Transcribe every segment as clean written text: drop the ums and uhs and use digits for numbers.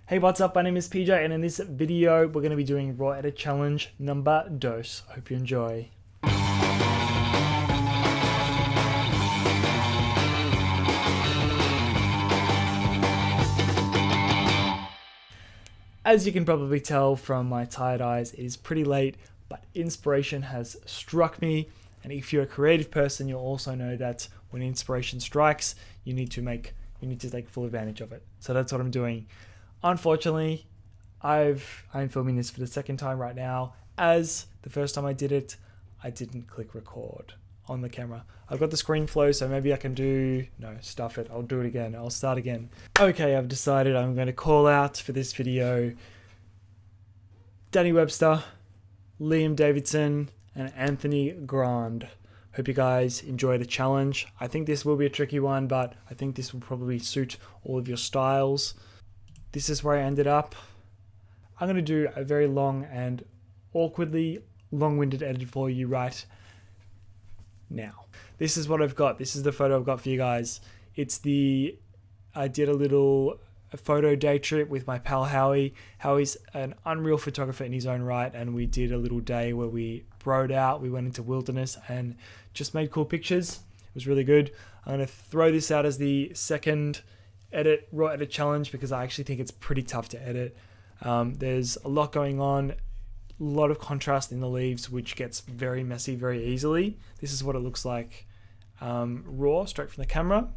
Hey, what's up? My name is PJ, and in this video, we're going to be doing Raw Edit Challenge number 2. Hope you enjoy. As you can probably tell from my tired eyes, it is pretty late, but inspiration has struck me. And if you're a creative person, you'll also know that when inspiration strikes, you need to take full advantage of it. So that's what I'm doing. Unfortunately, I'm filming this for the second time right now. As the first time I did it, I didn't click record on the camera. I've got the screen flow, so maybe I can stuff it. I'll do it again. I'll start again. Okay, I've decided I'm going to call out for this video Danny Webster, Liam Davidson, and Anthony Grand. Hope you guys enjoy the challenge. I think this will be a tricky one, but I think this will probably suit all of your styles. This is where I ended up. I'm going to do a very long and awkwardly long-winded edit for you right now. This is what I've got. This is the photo I've got for you guys. I did a photo day trip with my pal Howie. Howie's an unreal photographer in his own right, and we did a little day where we broed out. We went into wilderness and just made cool pictures. It was really good. I'm going to throw this out as the second raw edit challenge because I actually think it's pretty tough to edit. There's a lot going on, a lot of contrast in the leaves, which gets very messy very easily. This is what it looks like raw, straight from the camera.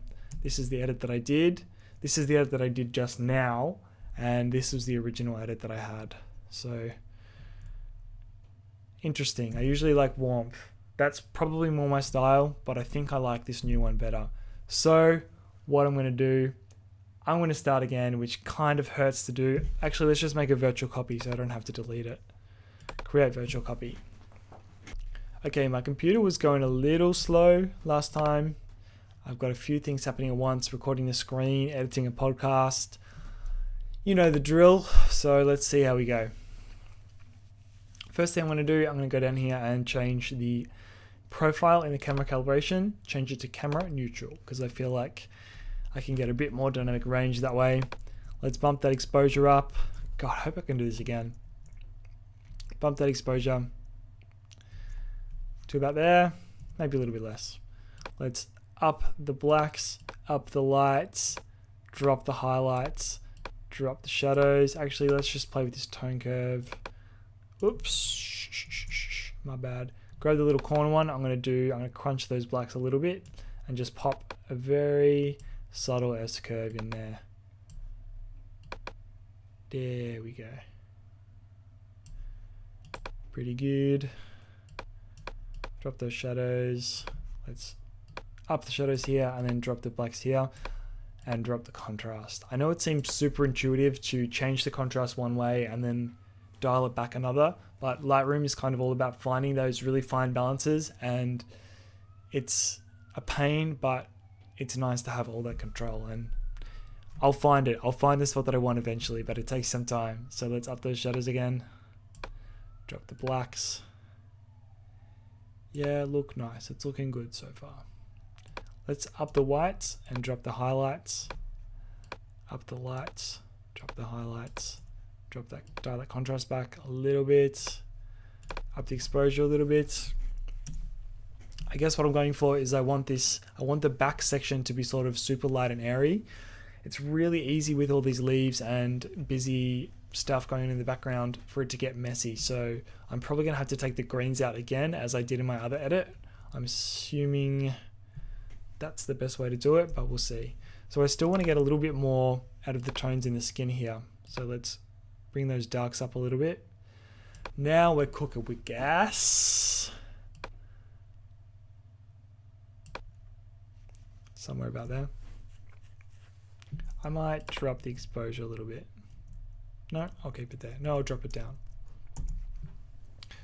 This is the edit that I did. This is the edit that I did just now, and this was the original edit that I had. So interesting. I usually like warmth. That's probably more my style, but I think I like this new one better. So what I'm going to do, I'm going to start again, which kind of hurts to do. Actually, let's just make a virtual copy so I don't have to delete it. Create virtual copy. Okay, my computer was going a little slow last time. I've got a few things happening at once, recording the screen, editing a podcast. You know the drill. So let's see how we go. First thing I'm going to do, I'm going to go down here and change the profile in the camera calibration, change it to camera neutral, because I feel like I can get a bit more dynamic range that way. Let's bump that exposure up. God, I hope I can do this again. Bump that exposure to about there, maybe a little bit less. Let's up the blacks, up the lights, drop the highlights, drop the shadows. Actually, let's just play with this tone curve. Oops, my bad. Grab the little corner one. I'm going to crunch those blacks a little bit and just pop a very subtle S curve in there. There we go. Pretty good. Drop those shadows. Let's up the shadows here and then drop the blacks here and drop the contrast. I know it seems super intuitive to change the contrast one way and then dial it back another, but Lightroom is kind of all about finding those really fine balances, and it's a pain, but it's nice to have all that control, and I'll find it. I'll find the spot that I want eventually, but it takes some time. So let's up those shadows again. Drop the blacks. Yeah, look nice. It's looking good so far. Let's up the whites and drop the highlights. Up the lights, drop the highlights. Dial that contrast back a little bit. Up the exposure a little bit. I guess what I'm going for is I want the back section to be sort of super light and airy. It's really easy with all these leaves and busy stuff going on in the background for it to get messy. So I'm probably going to have to take the greens out again as I did in my other edit. I'm assuming that's the best way to do it, but we'll see. So I still want to get a little bit more out of the tones in the skin here. So let's bring those darks up a little bit. Now we're cooking with gas. Somewhere about there. I might drop the exposure a little bit. No, I'll keep it there. No, I'll drop it down.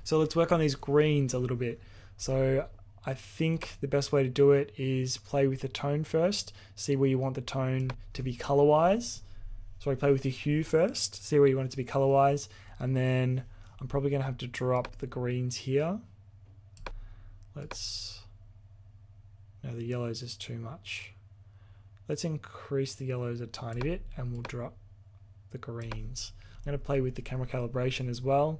So let's work on these greens a little bit. So I think the best way to do it is play with the tone first. See where you want the tone to be color-wise. So play with the hue first. See where you want it to be color-wise. And then I'm probably going to have to drop the greens here. No, the yellows is too much. Let's increase the yellows a tiny bit and we'll drop the greens. I'm going to play with the camera calibration as well.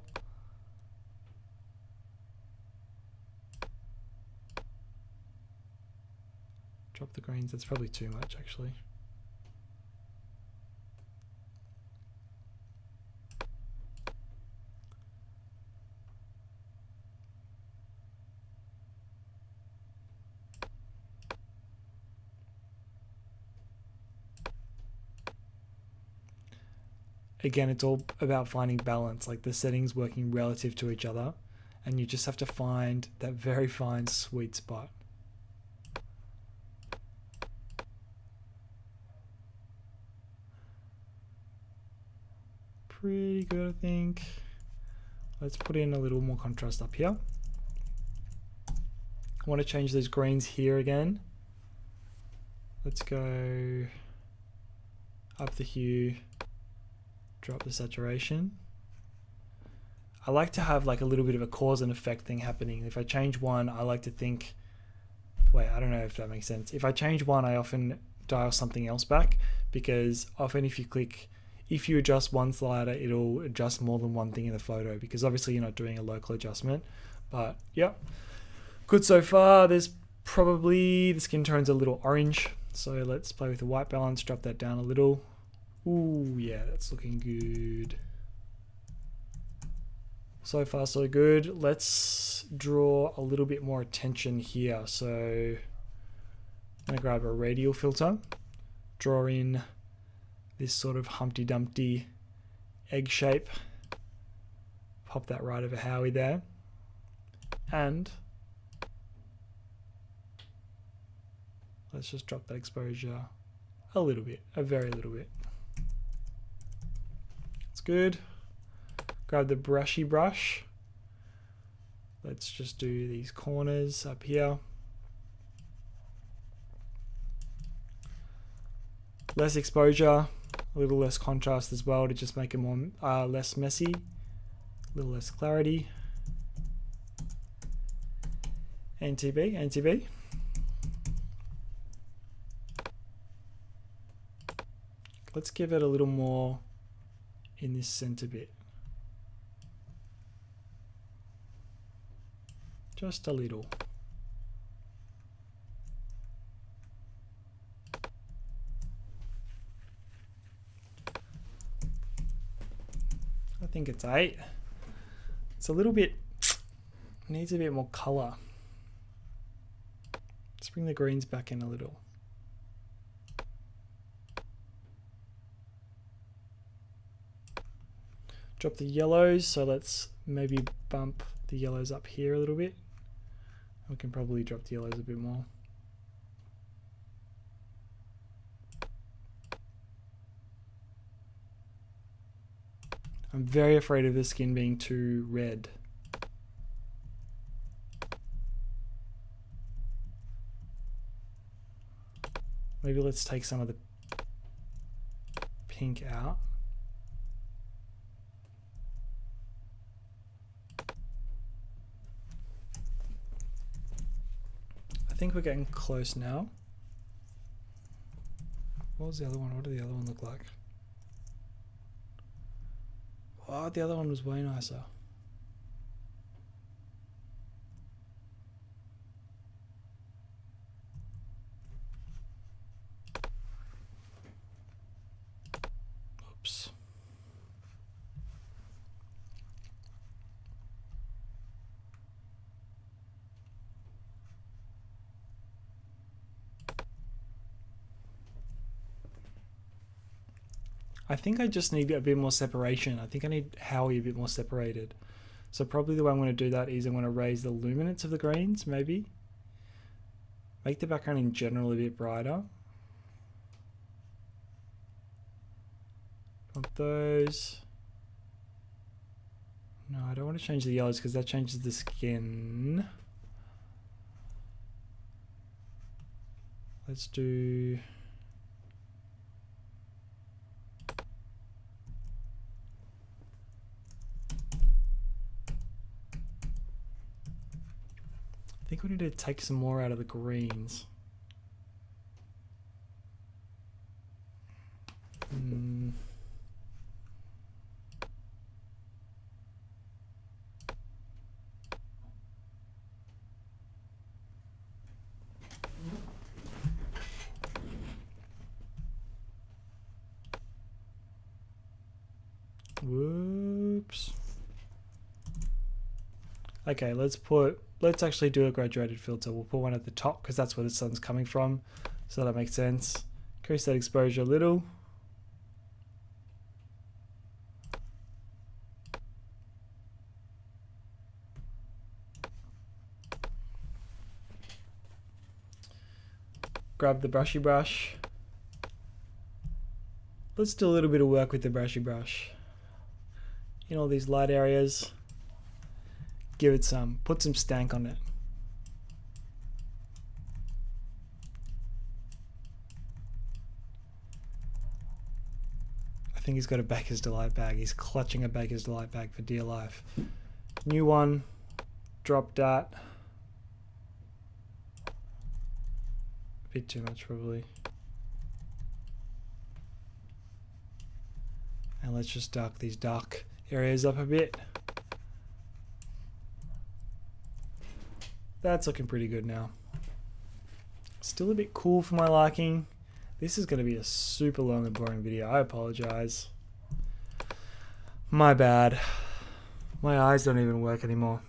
Drop the greens, that's probably too much actually. Again, it's all about finding balance, like the settings working relative to each other, and you just have to find that very fine sweet spot. Pretty good, I think. Let's put in a little more contrast up here. I want to change those greens here again. Let's go up the hue, drop the saturation. I like to have like a little bit of a cause and effect thing happening. If I change one, I like to think, wait, I don't know if that makes sense. If I change one, I often dial something else back, because often if you adjust one slider, it'll adjust more than one thing in the photo, because obviously you're not doing a local adjustment. But yeah, good so far. There's probably, the skin tone's a little orange, so let's play with the white balance, drop that down a little. Ooh, yeah, that's looking good. So far, so good. Let's draw a little bit more attention here. So I'm gonna grab a radial filter, draw in this sort of Humpty Dumpty egg shape, pop that right over Howie there, and let's just drop that exposure a little bit, a very little bit. It's good. Grab the brushy brush. Let's just do these corners up here. Less exposure, a little less contrast as well to just make it more less messy, a little less clarity. NTB, NTB. Let's give it a little more in this center bit. Just a little. I think it's 8. It's a little bit, needs a bit more color. Let's bring the greens back in a little. Drop the yellows, so let's maybe bump the yellows up here a little bit. We can probably drop the yellows a bit more. I'm very afraid of the skin being too red. Maybe let's take some of the pink out. I think we're getting close now. What was the other one? What did the other one look like? Oh, the other one was way nicer. Oops. I think I just need a bit more separation. I think I need Howie a bit more separated. So probably the way I'm going to do that is I'm going to raise the luminance of the greens, maybe. Make the background in general a bit brighter. Want those. No, I don't want to change the yellows because that changes the skin. Let's do... I think we need to take some more out of the greens. Whoops. Okay, let's actually do a graduated filter. We'll put one at the top because that's where the sun's coming from. So that makes sense. Increase that exposure a little. Grab the brushy brush. Let's do a little bit of work with the brushy brush. In all these light areas. Give it put some stank on it. I think he's got a Baker's Delight bag. He's clutching a Baker's Delight bag for dear life. New one. Drop that. A bit too much probably. And let's just dark these dark areas up a bit. That's looking pretty good now. Still a bit cool for my liking. This is going to be a super long and boring video. I apologize. My bad. My eyes don't even work anymore.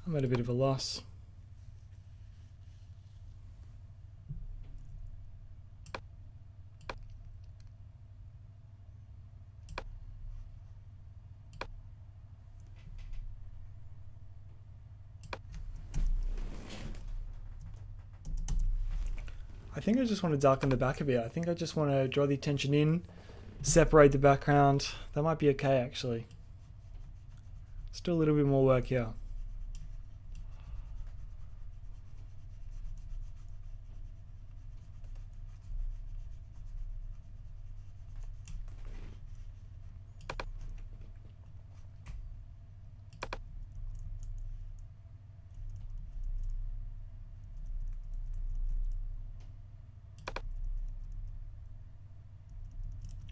I'm at a bit of a loss. I think I just want to darken the back a bit. I think I just want to draw the attention in, separate the background. That might be okay actually. Let's do a little bit more work here.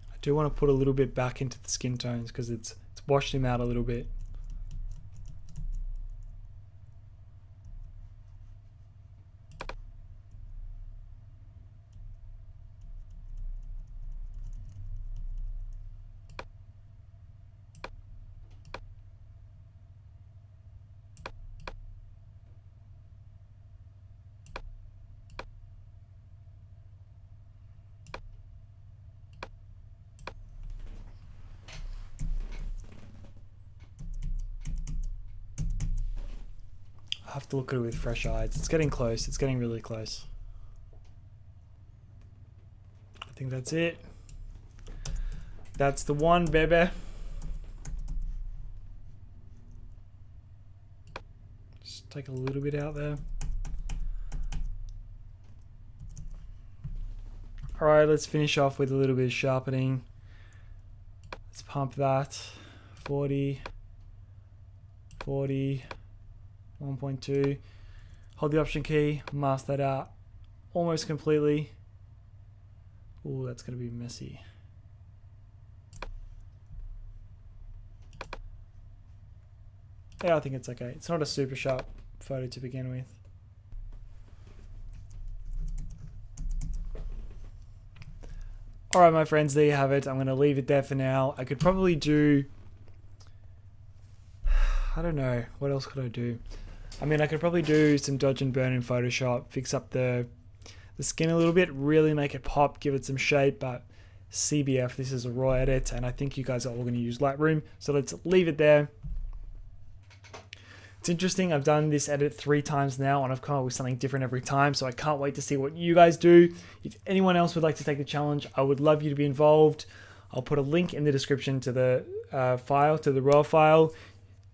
I do want to put a little bit back into the skin tones because it's washed him out a little bit. I have to look at it with fresh eyes. It's getting close. It's getting really close. I think that's it. That's the one, baby. Just take a little bit out there. All right, let's finish off with a little bit of sharpening. Let's pump that. 40, 40. 1.2. Hold the option key, mask that out almost completely. Oh, that's going to be messy. Yeah, I think it's okay. It's not a super sharp photo to begin with. Alright my friends, there you have it. I'm going to leave it there for now. I could probably do... I don't know. What else could I do? I mean, I could probably do some dodge and burn in Photoshop, fix up the skin a little bit, really make it pop, give it some shape, but CBF, this is a raw edit, and I think you guys are all going to use Lightroom, so let's leave it there. It's interesting, I've done this edit 3 times now, and I've come up with something different every time, so I can't wait to see what you guys do. If anyone else would like to take the challenge, I would love you to be involved. I'll put a link in the description to the file, to the raw file.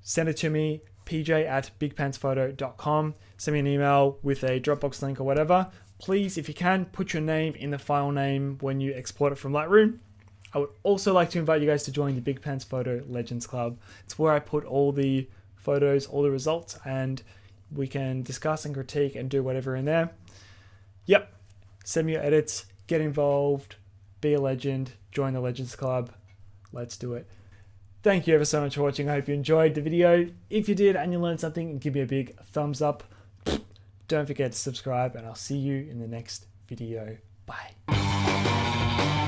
Send it to me, pj@bigpantsphoto.com. Send me an email with a Dropbox link or whatever. Please, if you can, put your name in the file name when you export it from Lightroom. I would also like to invite you guys to join the Big Pens Photo Legends Club. It's where I put all the photos, all the results, and we can discuss and critique and do whatever in there. Yep, send me your edits, get involved, be a legend, join the Legends Club. Let's do it. Thank you ever so much for watching. I hope you enjoyed the video. If you did and you learned something, give me a big thumbs up. Don't forget to subscribe, and I'll see you in the next video. Bye.